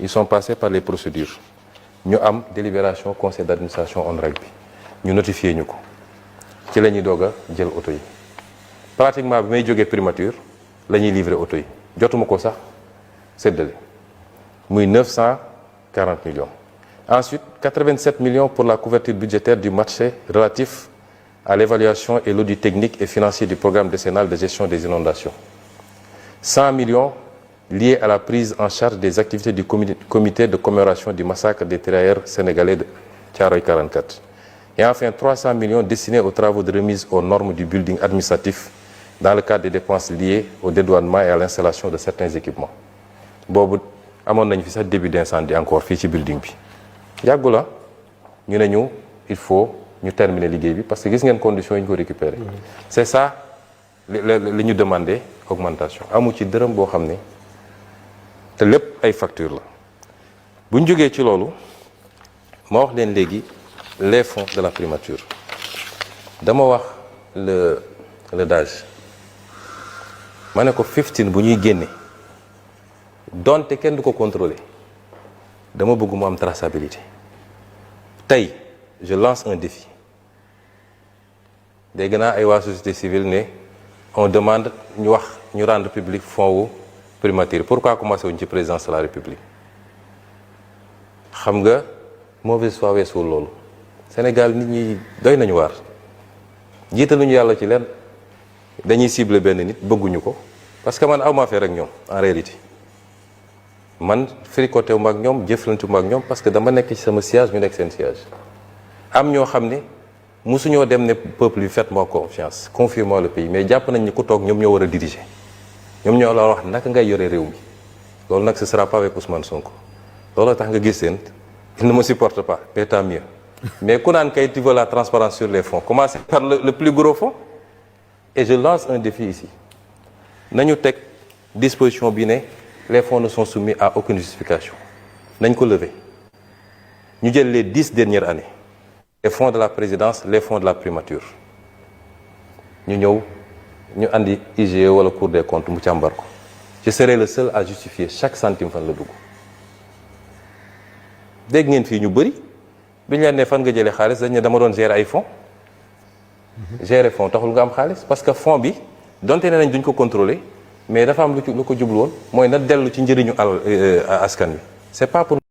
Ils sont passés par les procédures ñu am délibération conseil d'administration ONRAC bi ñu notifié ñu ko ci la ñuy doog a jël oto yi pratiquement bi may jógee primature la ñuy livrer oto yi jotuma ko sax séddale muy 940 millions. Ensuite 87 millions pour la couverture budgétaire du marché relatif à l'évaluation et l'audit technique et financier du programme décennal de gestion des inondations. 100 millions liés à la prise en charge des activités du comité de commémoration du massacre des tirailleurs sénégalais de Thiaroye 44. Et enfin 300 millions destinés aux travaux de remise aux normes du building administratif dans le cadre des dépenses liées au dédouanement et à l'installation de certains équipements. boobu amoon nañu fi sax début d'incendie encore fii ci building bi yàggu la ñu ne ñu il faut ñu terminer liggéey bi parce que gis ngeen conditions yi ñu ko récupérer. C'est ça li ñu demandé augmentation amu ci dërëm boo xam ne te lépp ay facture la bu ñu jógee ci loolu ma wax leen léegi les fonds de la primature dama wax le DAGE ma ne ko 15 bu ñuy génne donte kenn du ko contrôler dama bëgg mu am traçabilité tey je lance un défi dégg naa ay waa société civile ne on demande ñu wax ñu rendre public fonds wu primature pourquoi commencé wuñ ci présidence de la république xam nga mauvaise foi weesuwul loolu Sénégal nit ñi doy nañu waar jiitaluñu yàlla ci leen dañuy cibler benn nit bëgguñu ko parce que man aw ma affaire ak ñoom en réalité man fricoté wu ma ak ñoom jëflante wu ma ak ñoom parce que dama nekk ci sama siège ñu nekk seen siège am ñoo xam ne mosuñoo dem ne peuple bi faites-moi confiance confiez-moi le pays mais jàpp nañ ni ku toog ñoom ñoo war a diriger ñoom ñoo la wax naka ngay yore réew mi loolu nag ce sera pas avec Ousmane Sonko loolu tax nga gis seen il ne me supporte pas mais tant mieux mais ku naan kay tu veux la transparence sur les fonds commencez par le plus gros fonds et je lance un défi ici nañu teg disposition bi ne les fonds ne sont soumis à aucune justification nañ ko lever ñu jël les 10 dernières années les fonds de la présidence les fonds de la primature ñu ñëw ñu andi IGE wala Cour des comptes mu càmbar ko je serai le seul à justifier chaque centime fan la dugg dégg ngeen fii ñu bëri bi ñu leen ne fan nga jëlee xaalis dañ ne dama doon gérer ay fonds gérer fonds taxul nga am xaalis parce que fonds bi donte ne nañ duñ ko contrôler mais dafa am lu ko jublu woon mooy na dellu ci njëriñu askan wi c'est pas pour